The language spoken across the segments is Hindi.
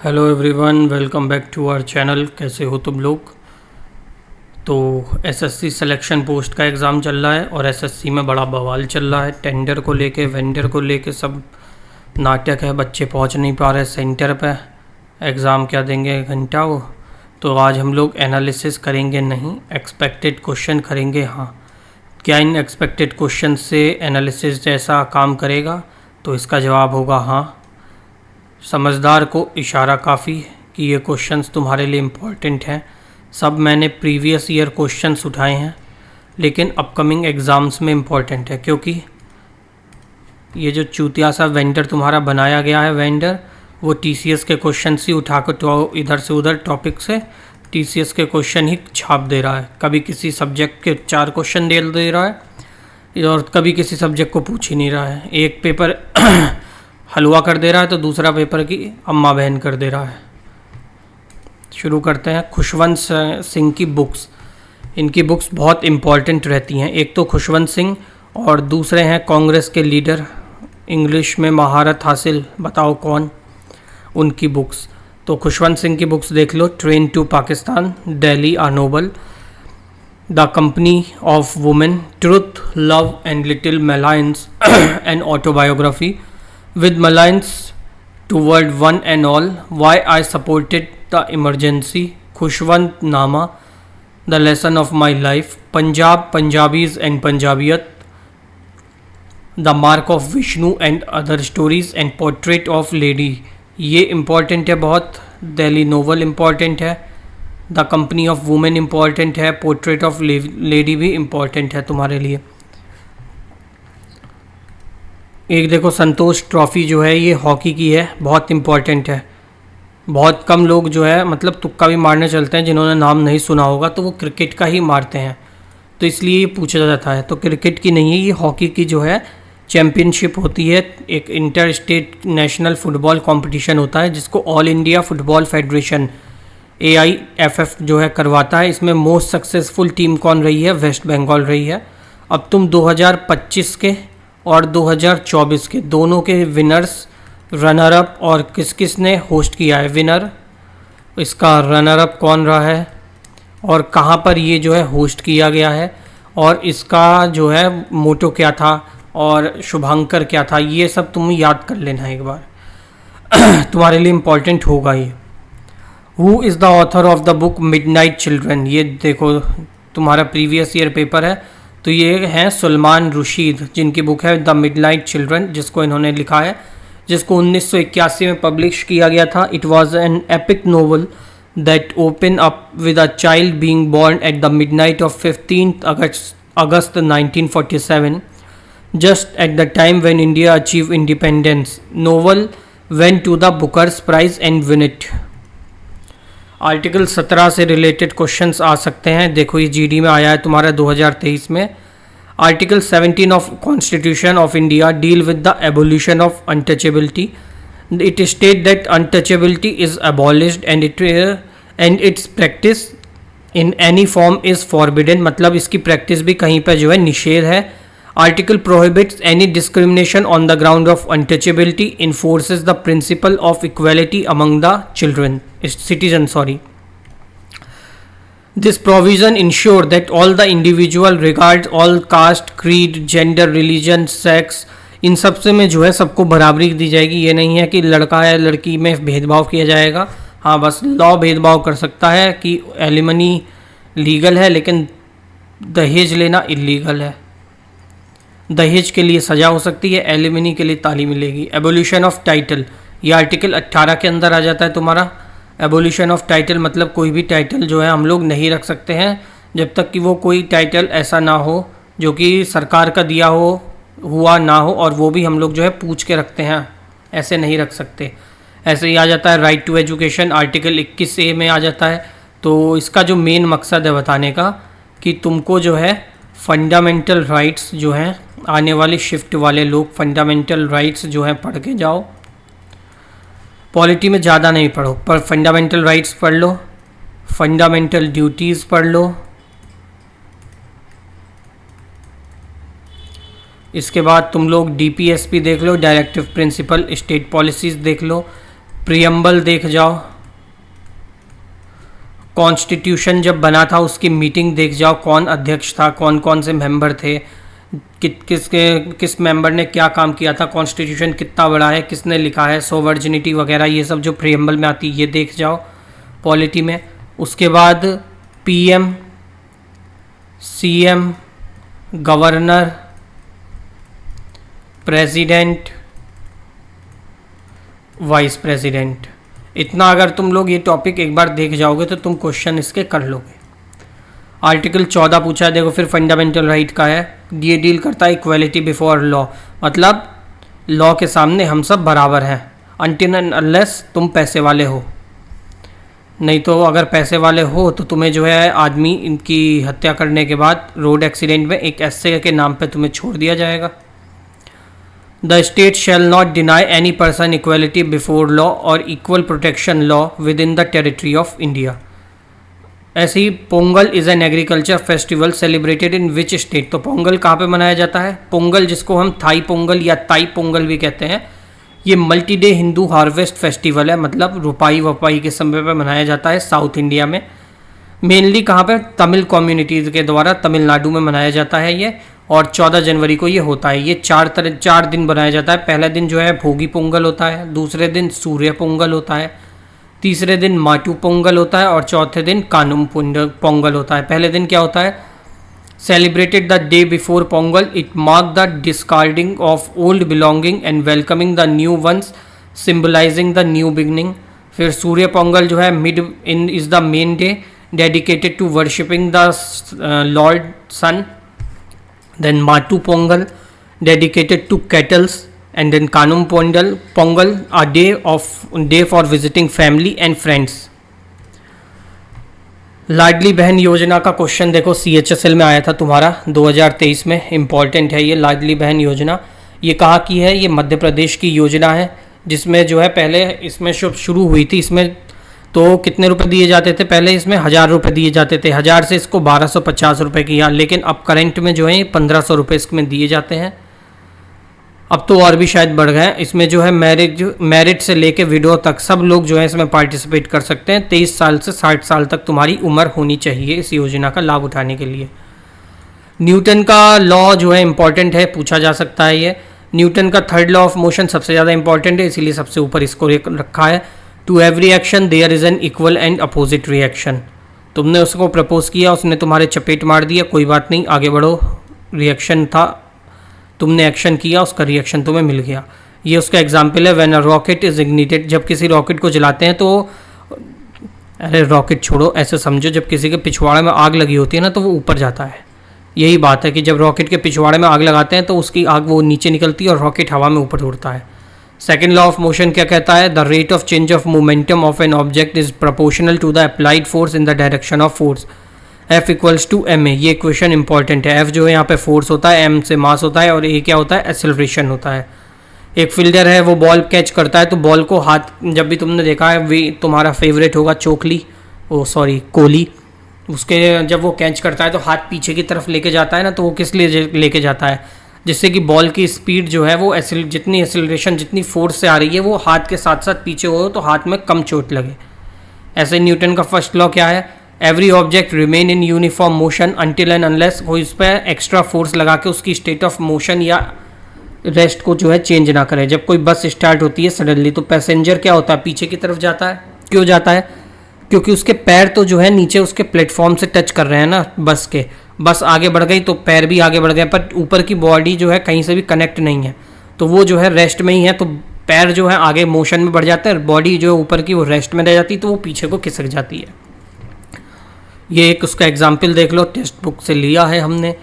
Hello everyone, welcome back to our channel. कैसे हो तुम लोग? तो एसएससी सिलेक्शन पोस्ट का एग्ज़ाम चल रहा है और एसएससी में बड़ा बवाल चल रहा है। टेंडर को लेके, वेंडर को लेके सब नाटक है। बच्चे पहुंच नहीं पा रहे सेंटर पे। एग्ज़ाम क्या देंगे, घंटा वो। तो आज हम लोग एनालिसिस करेंगे, नहीं एक्सपेक्टेड क्वेश्चन करेंगे। हाँ, क्या इन एक्सपेक्टेड क्वेश्चन से एनालिसिस जैसा काम करेगा? तो इसका जवाब होगा हाँ। समझदार को इशारा काफ़ी कि ये क्वेश्चंस तुम्हारे लिए इम्पोर्टेंट हैं। सब मैंने प्रीवियस ईयर क्वेश्चंस उठाए हैं, लेकिन अपकमिंग एग्ज़ाम्स में इम्पोर्टेंट है, क्योंकि ये जो चूतिया सा वेंडर तुम्हारा बनाया गया है, वेंडर वो टीसीएस के क्वेश्चंस ही उठा कर इधर से उधर टॉपिक से टीसीएस के क्वेश्चन ही छाप दे रहा है। कभी किसी सब्जेक्ट के 4 क्वेश्चन दे रहा है और कभी किसी सब्जेक्ट को पूछ ही नहीं रहा है। एक पेपर हलवा कर दे रहा है तो दूसरा पेपर की अम्मा बहन कर दे रहा है। शुरू करते हैं। खुशवंत सिंह की बुक्स, इनकी बुक्स बहुत इम्पॉर्टेंट रहती हैं। एक तो खुशवंत सिंह और दूसरे हैं कांग्रेस के लीडर, इंग्लिश में महारत हासिल, बताओ कौन, उनकी बुक्स। तो खुशवंत सिंह की बुक्स देख लो। Train to Pakistan, Delhi a novel, the company of women, truth, love and little malice, an autobiography with Malines toward one and all, why I supported the emergency, Khushwant Nama, the lesson of my life, Punjab, Punjabis and Punjabiyat, the mark of Vishnu and other stories and portrait of lady। ये इम्पॉर्टेंट है बहुत। दिल्ली नोवल इम्पॉर्टेंट है, the company of women important है, पोर्ट्रेट ऑफ लेडी भी इम्पॉर्टेंट है तुम्हारे लिए। एक देखो, संतोष ट्रॉफ़ी जो है ये हॉकी की है, बहुत इम्पॉर्टेंट है। बहुत कम लोग जो है मतलब तुक्का भी मारने चलते हैं, जिन्होंने नाम नहीं सुना होगा तो वो क्रिकेट का ही मारते हैं, तो इसलिए ये पूछा जाता है। तो क्रिकेट की नहीं है, ये हॉकी की जो है चैम्पियनशिप होती है। एक inter state national football competition होता है जिसको all India football federation AIFF जो है करवाता है। इसमें मोस्ट सक्सेसफुल टीम कौन रही है? वेस्ट बंगाल रही है। अब तुम 2025 के और 2024 के दोनों के विनर्स, रनर अप और किस किस ने होस्ट किया है। विनर, इसका रनर अप कौन रहा है और कहाँ पर ये जो है होस्ट किया गया है, और इसका जो है मोटो क्या था और शुभांकर क्या था, ये सब तुम याद कर लेना एक बार। तुम्हारे लिए इम्पोर्टेंट होगा ये। Who is the author of the book midnight children, ये देखो तुम्हारा प्रीवियस ईयर पेपर है। तो ये हैं सलमान रुशीद, जिनकी बुक है द मिडनाइट चिल्ड्रन, जिसको इन्होंने लिखा है, जिसको 1981 में पब्लिश किया गया था। It was an epic novel that open up with a child being born at the midnight of 15 August 1947, just at the time when India achieve independence. Novel went to the bookers prize and win it. Article 17 से रिलेटेड क्वेश्चंस आ सकते हैं। देखो ये जीडी में आया है तुम्हारा 2023 में। Article 17 of constitution of India deal with the abolition of untouchability. It state that untouchability is abolished and it's practice in any form is forbidden, मतलब इसकी प्रैक्टिस भी कहीं पर जो है निषेध है। Article prohibits any discrimination on the ground of untouchability, enforces the principle of equality among the children citizen, sorry. This provision ensure that all the individual regards all caste, creed, gender, religion, sex, इन सब से में जो है सबको बराबरी दी जाएगी। ये नहीं है कि लड़का या लड़की में भेदभाव किया जाएगा। हाँ, बस लॉ भेदभाव कर सकता है कि एलिमनी लीगल है लेकिन दहेज लेना इलीगल है। दहेज के लिए सज़ा हो सकती है, एलिमनी के लिए ताली मिलेगी। एबोल्यूशन ऑफ टाइटल, ये आर्टिकल 18 के अंदर आ जाता है तुम्हारा। एबोल्यूशन ऑफ टाइटल मतलब कोई भी टाइटल जो है हम लोग नहीं रख सकते हैं जब तक कि वो कोई टाइटल ऐसा ना हो जो कि सरकार का दिया हुआ ना हो, और वो भी हम लोग जो है पूछ के रखते हैं, ऐसे नहीं रख सकते। ऐसे ही आ जाता है right to education, article 21A में आ जाता है। तो इसका जो मेन मकसद है बताने का कि तुमको जो है फंडामेंटल राइट्स जो हैं, आने वाले शिफ्ट वाले लोग फंडामेंटल राइट्स जो हैं पढ़ के जाओ। पॉलिटी में ज़्यादा नहीं पढ़ो, पर फंडामेंटल राइट्स पढ़ लो, फंडामेंटल ड्यूटीज़ पढ़ लो। इसके बाद तुम लोग DPSP देख लो, डायरेक्टिव प्रिंसिपल स्टेट पॉलिसीज़ देख लो। प्रियम्बल देख जाओ, कॉन्स्टिट्यूशन जब बना था उसकी मीटिंग देख जाओ, कौन अध्यक्ष था, कौन कौन से मेंबर थे, किस मेंबर ने क्या काम किया था, कॉन्स्टिट्यूशन कितना बड़ा है, किसने लिखा है, सोवर्जिनिटी वगैरह, ये सब जो प्रियम्बल में आती है ये देख जाओ पॉलिटी में। उसके बाद PM, CM, governor, president, vice president, इतना अगर तुम लोग ये टॉपिक एक बार देख जाओगे तो तुम क्वेश्चन इसके कर लोगे। आर्टिकल 14 पूछा है, देखो फिर फंडामेंटल राइट का है, ये डील करता है इक्वालिटी बिफोर लॉ, मतलब लॉ के सामने हम सब बराबर हैं अनटिल एंड अनलेस तुम पैसे वाले हो, नहीं तो अगर पैसे वाले हो तो तुम्हें जो है आदमी इनकी हत्या करने के बाद रोड एक्सीडेंट में एक एसए के नाम पे तुम्हें छोड़ दिया जाएगा। The state shall not deny any person equality before law और equal protection law within the territory of India. ऐसे ही Pongal is an agriculture festival celebrated in which state, तो पोंगल कहाँ पे मनाया जाता है? पोंगल, जिसको हम थाई पोंगल या ताई पोंगल भी कहते हैं, ये multi day Hindu harvest festival है, मतलब रुपाई वपाई के समय पे मनाया जाता है साउथ इंडिया में। मेनली कहाँ पे? तमिल कम्युनिटीज़ के द्वारा तमिलनाडु में मनाया जाता है ये, और 14 जनवरी को ये होता है। ये चार दिन बनाया जाता है। पहला दिन जो है भोगी पोंगल होता है, दूसरे दिन सूर्य पोंगल होता है, तीसरे दिन माटू पोंगल होता है और चौथे दिन कानुम पोंगल होता है। पहले दिन क्या होता है? Celebrated the day before Pongal, it mark the discarding of old belonging and welcoming the new ones, symbolising the new beginning. फिर सूर्य पोंगल जो है mid in is the main day dedicated to worshipping the lord sun. Then Matu Pongal dedicated to kettles, and then Kanum Pongal a day for visiting family and friends. लाडली बहन योजना का क्वेश्चन देखो CHSL में आया था तुम्हारा 2023 में, इम्पॉर्टेंट है ये लाडली बहन योजना। ये कहाँ की है? ये मध्य प्रदेश की योजना है, जिसमें जो है पहले इसमें शुरू हुई थी। इसमें तो कितने रुपए दिए जाते थे? पहले इसमें 1000 रुपये दिए जाते थे, 1000 से इसको 1250 रुपये किया, लेकिन अब करंट में जो है 1500 रुपये इसमें दिए जाते हैं। अब तो और भी शायद बढ़ गए। इसमें जो है मैरिट से लेके विडो तक सब लोग जो है इसमें पार्टिसिपेट कर सकते हैं। 23 साल से 60 साल तक तुम्हारी उम्र होनी चाहिए इस योजना का लाभ उठाने के लिए। न्यूटन का लॉ जो है इंपॉर्टेंट है, पूछा जा सकता है ये। न्यूटन का थर्ड लॉ ऑफ मोशन सबसे ज़्यादा इंपॉर्टेंट है, इसीलिए सबसे ऊपर इसको रखा है। To every action there is an equal and opposite reaction. तुमने उसको प्रपोज किया, उसने तुम्हारे चपेट मार दिया, कोई बात नहीं, आगे बढ़ो। रिएक्शन था, तुमने एक्शन किया, उसका रिएक्शन तुम्हें मिल गया। ये उसका एग्जाम्पल है। When a rocket is ignited, जब किसी रॉकेट को जलाते हैं तो, अरे रॉकेट छोड़ो, ऐसे समझो जब किसी के पिछवाड़े में आग लगी होती है ना तो वो ऊपर जाता है। यही बात है कि जब रॉकेट के पिछवाड़े में आग लगाते हैं तो उसकी आग वो नीचे निकलती है और रॉकेट हवा में ऊपर उड़ता है। सेकेंड लॉ ऑफ मोशन क्या कहता है? The rate of change of momentum of an object is proportional to the applied force in the direction of force, F equals to M A. ये क्वेश्चन इंपॉर्टेंट है। F जो है यहाँ पे फोर्स होता है, M से मास होता है, और A क्या होता है? एक्सेलरेशन होता है। एक फील्डर है, वो बॉल कैच करता है तो बॉल को हाथ, जब भी तुमने देखा है वे तुम्हारा फेवरेट होगा कोहली, उसके जब वो कैच करता है तो हाथ पीछे की तरफ लेके जाता है ना, तो वो किस लिए लेके जाता है? जिससे कि बॉल की स्पीड जो है वो जितनी एक्सेलरेशन, जितनी फोर्स से आ रही है वो हाथ के साथ साथ पीछे हो तो हाथ में कम चोट लगे। ऐसे न्यूटन का फर्स्ट लॉ क्या है? Every object remain in uniform motion until and unless वो इस पर एक्स्ट्रा फोर्स लगा के उसकी स्टेट ऑफ मोशन या रेस्ट को जो है चेंज ना करे। जब कोई बस स्टार्ट होती है सडनली तो पैसेंजर क्या होता है? पीछे की तरफ जाता है। क्यों जाता है? क्योंकि उसके पैर तो जो है नीचे उसके प्लेटफॉर्म से टच कर रहे हैं ना बस के। बस आगे बढ़ गई तो पैर भी आगे बढ़ गए, पर ऊपर की बॉडी जो है कहीं से भी कनेक्ट नहीं है, तो वो जो है रेस्ट में ही है, तो पैर जो है आगे मोशन में बढ़ जाते हैं, बॉडी जो है ऊपर की वो रेस्ट में रह जाती है, तो वो पीछे को खिसक जाती है। ये एक उसका एग्जाम्पल देख लो, टेक्स्ट बुक से लिया है हमने,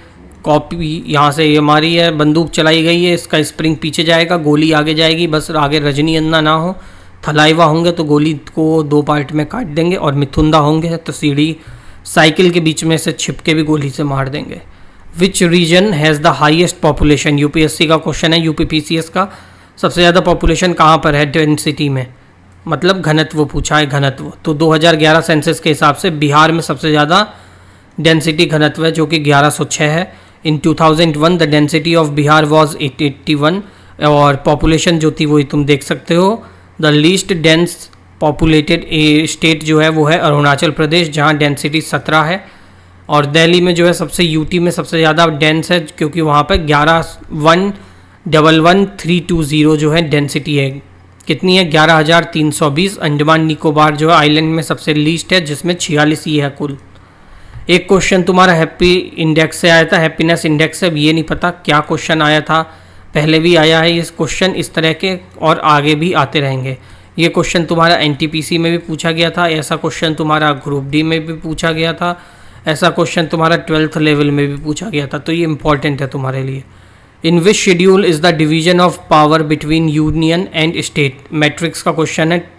कॉपी यहाँ से ये हमारी है। बंदूक चलाई गई है, इसका स्प्रिंग पीछे जाएगा, गोली आगे जाएगी, बस आगे रजनी अन्ना ना हो। थलाइवा होंगे तो गोली को 2 पार्ट में काट देंगे, और मिथुंदा होंगे तो सीढ़ी साइकिल के बीच में से छिप के भी गोली से मार देंगे। Which region has the highest population? UPSC का क्वेश्चन है, यूपीपीसीएस का। सबसे ज़्यादा पॉपुलेशन कहाँ पर है? डेंसिटी में, मतलब घनत्व पूछा है, घनत्व। तो 2011 सेंसस के हिसाब से बिहार में सबसे ज़्यादा डेंसिटी घनत्व है, जो कि 1106 है। इन 2001 the density of Bihar was 881, और पॉपुलेशन जो थी वही तुम देख सकते हो the least dense populated state जो है वो है अरुणाचल प्रदेश, जहाँ डेंसिटी 17 है। और दिल्ली में जो है सबसे यूटी में सबसे ज़्यादा डेंस है, क्योंकि वहाँ पर 11,11320 जो है डेंसिटी है। कितनी है? 11,320। अंडमान निकोबार जो है आइलैंड में सबसे लीस्ट है, जिसमें 46 ही है कुल। एक क्वेश्चन तुम्हारा हैप्पी इंडेक्स से आया था, हैप्पीनेस इंडेक्स से। अब ये नहीं पता क्या क्वेश्चन आया था, पहले भी आया है इस क्वेश्चन इस तरह के, और आगे भी आते रहेंगे। ये क्वेश्चन तुम्हारा एनटीपीसी में भी पूछा गया था, ऐसा क्वेश्चन तुम्हारा ग्रुप डी में भी पूछा गया था, ऐसा क्वेश्चन तुम्हारा 12th लेवल में भी पूछा गया था, तो ये इंपॉर्टेंट है तुम्हारे लिए। In which schedule is the division of power between union and state? Matrix का क्वेश्चन है,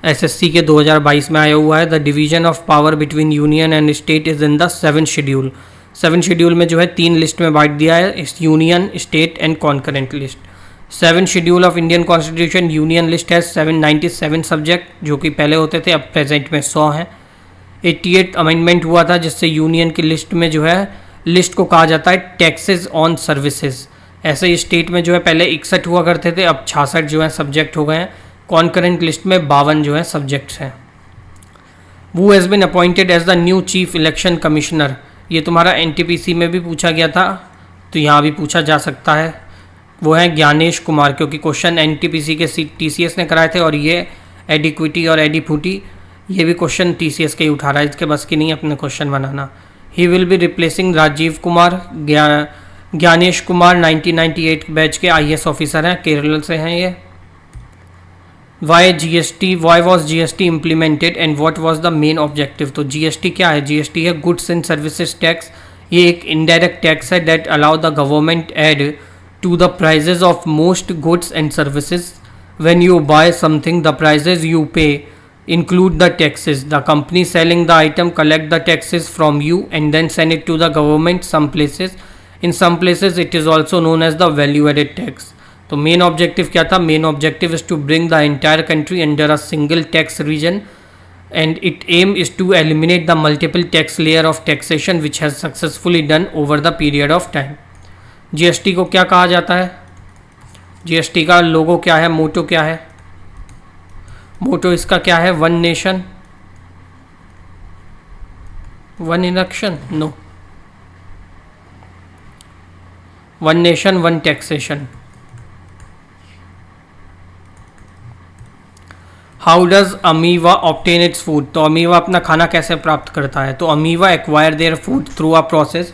एसएससी के 2022 में आया हुआ है। The division of power between union and state is in the 7th schedule. 7th schedule में जो है 3 लिस्ट में बांट दिया है, union, state and concurrent list. 7th schedule of Indian constitution, union list है 797 सब्जेक्ट, जो कि पहले होते थे, अब प्रेजेंट में 100 हैं। 88th अमेंडमेंट हुआ था, जिससे यूनियन की लिस्ट में जो है, लिस्ट को कहा जाता है टैक्सेस ऑन सर्विसेज। ऐसे ही स्टेट में जो है पहले 61 हुआ करते थे, अब 66 जो है सब्जेक्ट हो गए हैं। कॉन्करेंट लिस्ट में 52 जो है सब्जेक्ट्स हैं। वो has been appointed as the new chief election commissioner. ये तुम्हारा एनटीपीसी में भी पूछा गया था, तो यहाँ भी पूछा जा सकता है। वो है ज्ञानेश कुमार, क्योंकि क्वेश्चन एनटीपीसी के टीसीएस ने कराए थे, और ये एडिक्विटी और एडिफूटी ये भी क्वेश्चन टीसीएस के ही उठा रहा है, इसके बस की नहीं अपने क्वेश्चन बनाना। He will be replacing Rajiv Kumar. Gyanesh Kumar 1998 batch के आईएएस ऑफिसर हैं, केरल से हैं ये। Why was GST implemented and what was the main objective? तो GST क्या है? GST है Goods and Services Tax। ये एक indirect tax है that allow the government add to the prices of most goods and services. When you buy something, the prices you pay include the taxes. The company selling the item collect the taxes from you and then send it to the government. In some places it is also known as the value added tax. तो मेन ऑब्जेक्टिव क्या था? Main objective is to bring the entire country under a single tax region and it aim is to eliminate the multiple tax layer of taxation which has successfully done over the period of time. GST को क्या कहा जाता है? जीएसटी का लोगो क्या है? मोटो क्या है? मोटो इसका क्या है? One nation one election? No, one nation one taxation. How does amoeba obtain its food? तो अमीवा अपना खाना कैसे प्राप्त करता है? तो amoeba acquire their food through a process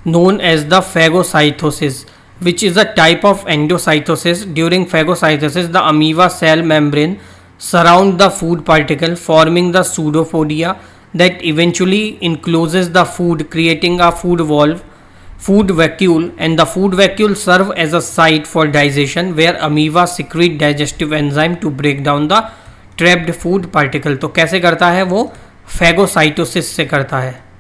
known as the phagocytosis, which is a type of endocytosis. During phagocytosis, the amoeba cell membrane surround the food particle, forming the pseudopodia that eventually encloses the food, creating a food valve, food vacuole, and the food vacuole serve as a site for digestion, where amoeba secrete digestive enzyme to break down the trapped food particle. तो कैसे करता है वो? phagocytosis से करता है।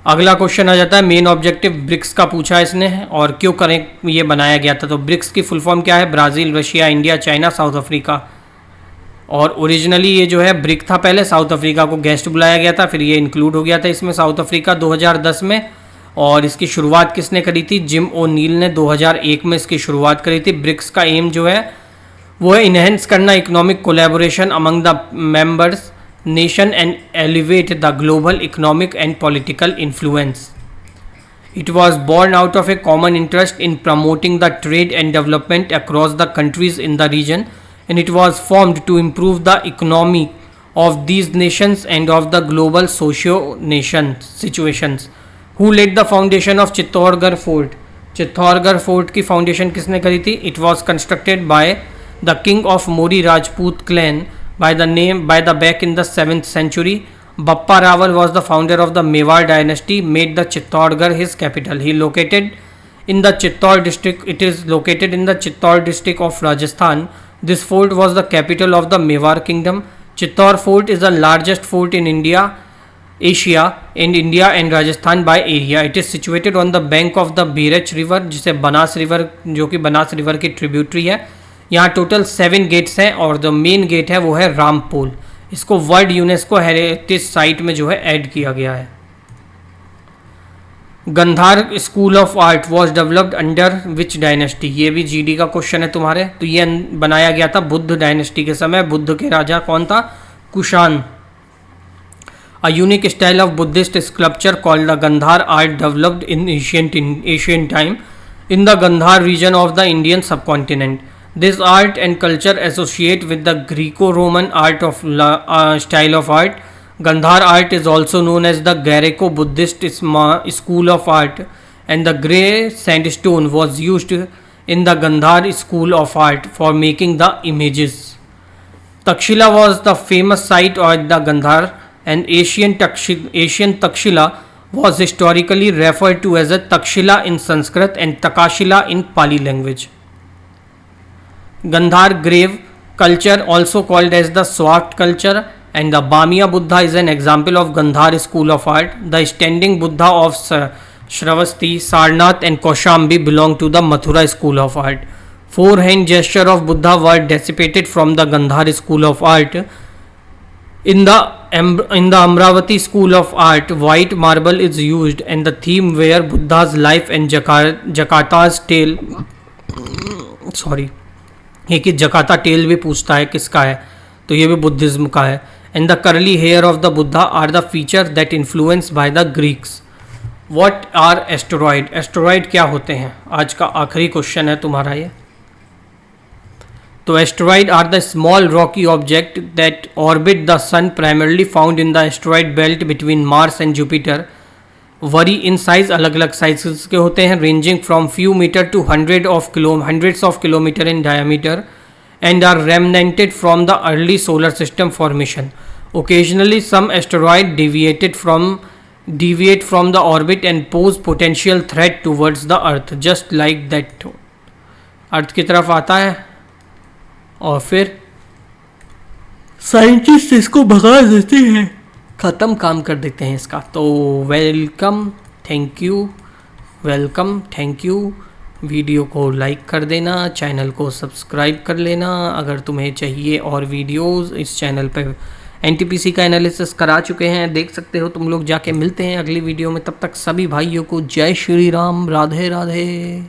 अगला क्वेश्चन आ जाता है मेन ऑब्जेक्टिव ब्रिक्स का पूछा है इसने, और क्यों करें ये बनाया गया था? तो ब्रिक्स की फुल फॉर्म क्या है? Brazil, Russia, India, China, south Africa. और ओरिजिनली ये जो है ब्रिक था, पहले साउथ अफ्रीका को गेस्ट बुलाया गया था, फिर ये इंक्लूड हो गया था इसमें साउथ अफ्रीका 2010 में। और इसकी शुरुआत किसने करी थी? जिम ओनील ने 2001 में इसकी शुरुआत करी थी। ब्रिक्स का एम जो है वो है इनहेंस करना economic collaboration among the members nation and elevate the global economic and political influence. It was born out of a common interest in promoting the trade and development across the countries in the region, and it was formed to improve the economy of these nations and of the global socio-nation situations. Who laid the foundation of Chittorgarh fort? Chittorgarh fort की foundation किसने करी थी? It was constructed by the king of Mori Rajput clan by the back in the 7th century. Bappa Rawal was the founder of the Mewar dynasty, made the Chittorgarh his capital. He located in the Chittor district. It is located in the Chittor district of Rajasthan. This fort was the capital of the Mewar kingdom. Chittor fort is the largest fort in Asia and Rajasthan by area. It is situated on the bank of the Birach river, जिसे बनास रिवर, जो कि बनास रिवर की ट्रिब्यूटरी है। यहाँ टोटल 7 गेट्स हैं, और जो मेन गेट है वो है रामपोल। इसको वर्ल्ड यूनेस्को हेरिटेज साइट में जो है ऐड किया गया है। Gandhara school of art was developed under which dynasty, ये भी जीडी का क्वेश्चन है तुम्हारे। तो ये बनाया गया था बुद्ध डायनेस्टी के समय। बुद्ध के राजा कौन था? Kushan. A unique style of Buddhist sculpture called the Gandhar art developed in ancient time in the Gandhar region of the Indian subcontinent. This art and culture associate with the Greco-Roman art of style of art. Gandhar art is also known as the Greco-Buddhist school of art, and the grey sandstone was used in the Gandhar school of art for making the images. Takshila was the famous site of the Gandhar, and Asian Takshila was historically referred to as a Takshila in Sanskrit and Takashila in Pali language. Gandhar grave culture, also called as the Swat culture, and the Bamiya Buddha is an example of Gandhar school of art. The standing Buddha of Shravasti, Sarnath and Kaushambi belong to the Mathura school of art. Four hand gesture of Buddha were dissipated from the Gandhar school of art. In the Amravati school of art, white marble is used, and the theme were Buddha's life and Jakarta's tale. एक ही जकाता टेल भी पूछता है किसका है, तो ये भी बुद्धिज्म का है। And the curly hair of the Buddha are the feature that influence by the Greeks. What are asteroid? Asteroid क्या होते हैं? आज का आखिरी क्वेश्चन है तुम्हारा ये। तो asteroid are the small rocky object that orbit the sun, primarily found in the asteroid belt between Mars and Jupiter. Vary in size, अलग अलग साइजेस के होते हैं, ranging from few metre to hundreds of kilometre in diameter, and are remnanted from the early solar system formation. Occasionally some asteroid deviate from the orbit and pose potential threat towards the earth, just like that। अर्थ की तरफ आता है और फिर साइंटिस्ट इसको भगा देते हैं, ख़त्म काम कर देते हैं इसका। तो वेलकम, थैंक यू। वीडियो को लाइक कर देना, चैनल को सब्सक्राइब कर लेना। अगर तुम्हें चाहिए और वीडियोस, इस चैनल पर एनटीपीसी का एनालिसिस करा चुके हैं, देख सकते हो तुम लोग जाके। मिलते हैं अगली वीडियो में, तब तक सभी भाइयों को जय श्री राम, राधे राधे।